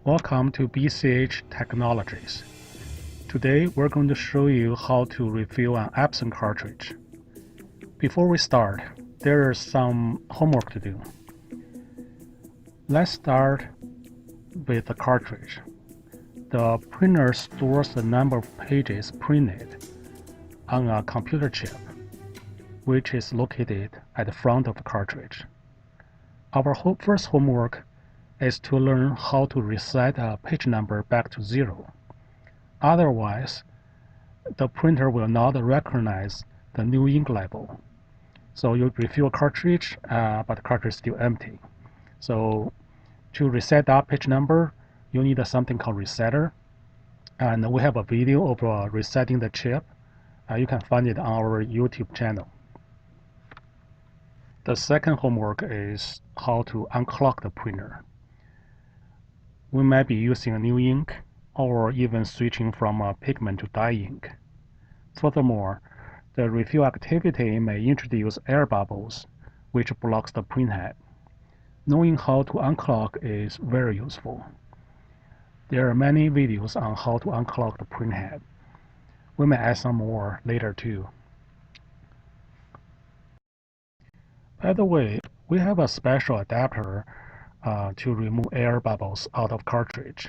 Welcome to BCH Technologies. Today we're going to show you how to refill an Epson cartridge. Before we start, there is some homework to do. Let's start with the cartridge. The printer stores the number of pages printed on a computer chip, which is located at the front of the cartridge. Our first homework is to learn how to reset a page number back to 0. Otherwise, the printer will not recognize the new ink level. So you refill a cartridge, but the cartridge is still empty. So to reset that page number, you need something called resetter. And we have a video of resetting the chip. You can find it on our YouTube channel. The second homework is how to unclog the printer. We might be using a new ink or even switching from a pigment to dye ink. Furthermore, the refill activity may introduce air bubbles, which blocks the printhead. Knowing how to unclog is very useful. There are many videos on how to unclog the printhead. We may add some more later too. By the way, we have a special adapter to remove air bubbles out of cartridge.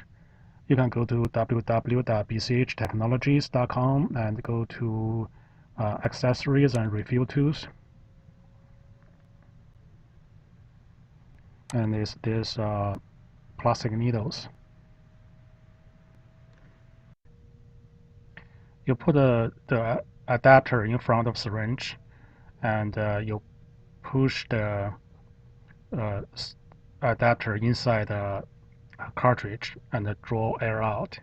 You can go to www.bchtechnologies.com and go to accessories and refill tools. And there's this plastic needles. You put the adapter in front of syringe, and you push the adapter inside the cartridge and draw air out.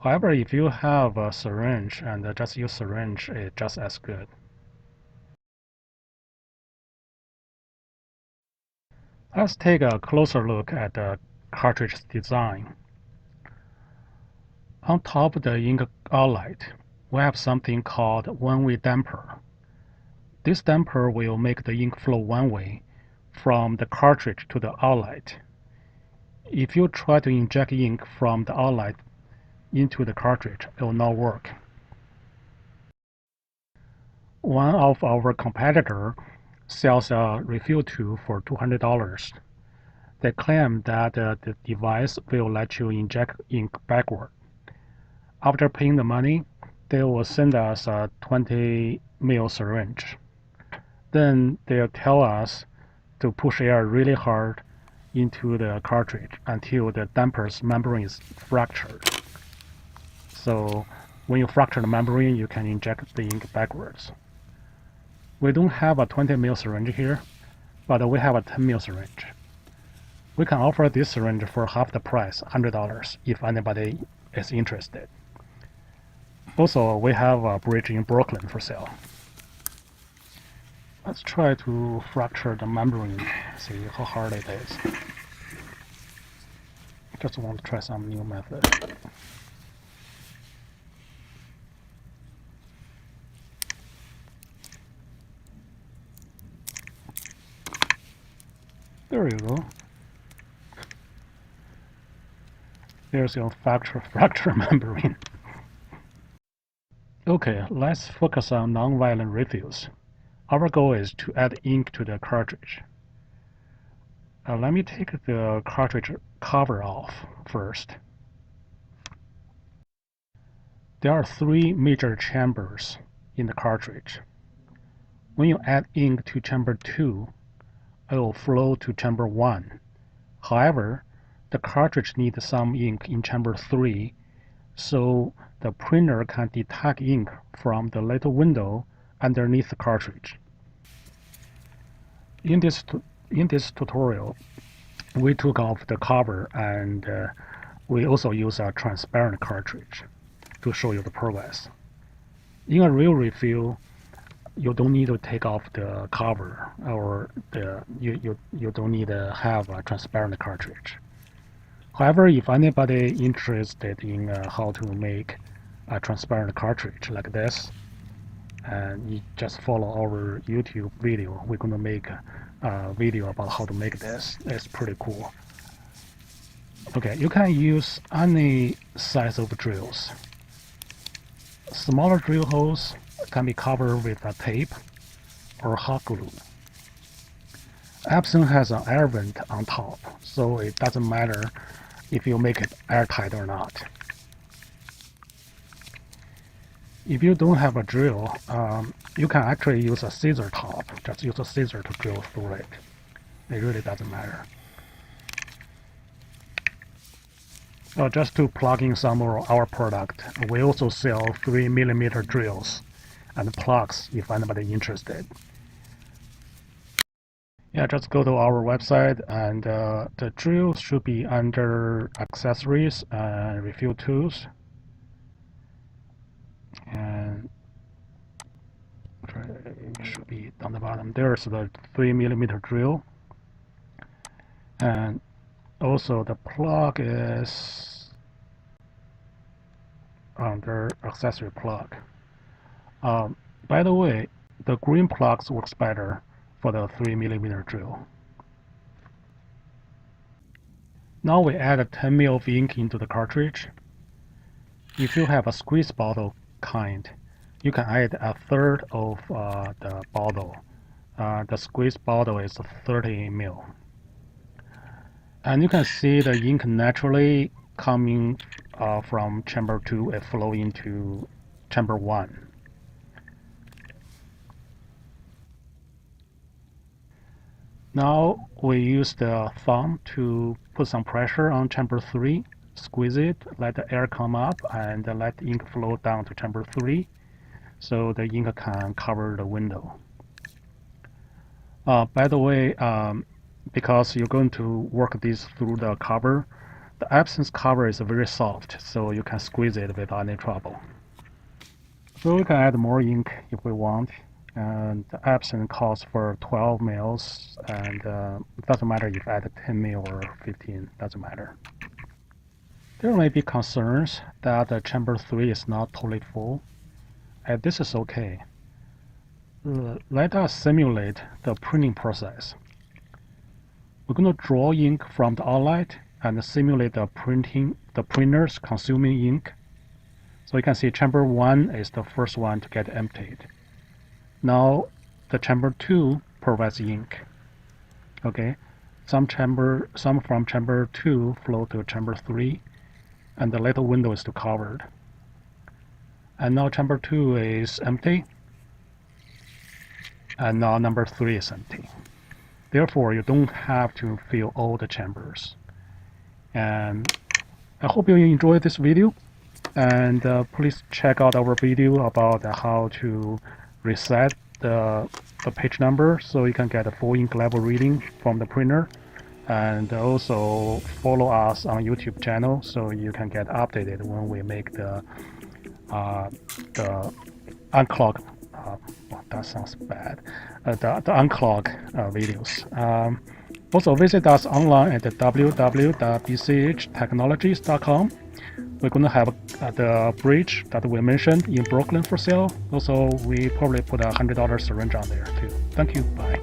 However, if you have a syringe and just use syringe, it's just as good. Let's take a closer look at the cartridge design. On top of the ink outlet, we have something called one-way damper. This damper will make the ink flow one way from the cartridge to the outlet. If you try to inject ink from the outlet into the cartridge, it will not work. One of our competitors sells a refill tool for $200. They claim that the device will let you inject ink backward. After paying the money, they will send us a 20 ml syringe. Then they'll tell us to push air really hard into the cartridge until the damper's membrane is fractured. So when you fracture the membrane, you can inject the ink backwards. We don't have a 20 ml syringe here, but we have a 10 ml syringe. We can offer this syringe for half the price, $100, if anybody is interested. Also, we have a bridge in Brooklyn for sale. Let's try to fracture the membrane, see how hard it is. Just want to try some new method. There you go. There's your fracture membrane. Okay, let's focus on non-violent refills. Our goal is to add ink to the cartridge. Let me take the cartridge cover off first. There are 3 major chambers in the cartridge. When you add ink to chamber 2, it will flow to chamber 1. However, the cartridge needs some ink in chamber 3, so the printer can detect ink from the little window underneath the cartridge. In this tutorial, we took off the cover and we also use a transparent cartridge to show you the progress. In a real refill, you don't need to take off the cover, or you don't need to have a transparent cartridge. However, if anybody interested in how to make a transparent cartridge like this, and you just follow our YouTube video, we're going to make a video about how to make this. It's pretty cool. Okay, you can use any size of drills. Smaller drill holes can be covered with a tape or hot glue. Epson has an air vent on top, so it doesn't matter if you make it airtight or not. If you don't have a drill, you can actually use a scissor top. Just use a scissor to drill through it. It really doesn't matter. Just to plug in some of our product, we also sell 3mm drills and plugs if anybody interested. Yeah, just go to our website, and the drill should be under accessories and refill tools. And it should be down the bottom. There's the 3mm drill. And also the plug is under accessory plug. By the way, the green plugs works better for the 3mm drill. Now we add a 10 ml of ink into the cartridge. If you have a squeeze bottle kind, you can add a third of the bottle. The squeeze bottle is 30 ml. And you can see the ink naturally coming from chamber 2 and flow into chamber 1. Now we use the thumb to put some pressure on chamber 3, squeeze it, let the air come up, and let the ink flow down to chamber 3 so the ink can cover the window. By the way, because you're going to work this through the cover, the Epson's cover is very soft, so you can squeeze it without any trouble. So we can add more ink if we want, and the Epson calls for 12 mils, and it doesn't matter if you add 10 mil or 15, doesn't matter. There may be concerns that the chamber 3 is not totally full, and this is okay. Let us simulate the printing process. We're going to draw ink from the outlet and simulate the printers consuming ink. So you can see chamber 1 is the first one to get emptied. Now the chamber 2 provides ink. Okay, some from chamber 2 flow to chamber 3, and the little window is still covered. And now chamber 2 is empty, and now number 3 is empty. Therefore, you don't have to fill all the chambers. And I hope you enjoyed this video. And please check out our video about how to reset the page number so you can get a full ink level reading from the printer. And also follow us on YouTube channel so you can get updated when we make the unclog. That sounds bad. The unclog videos. Also visit us online at www.bchtechnologies.com. We're going to have the bridge that we mentioned in Brooklyn for sale. Also, we probably put a $100 syringe on there too. Thank you. Bye.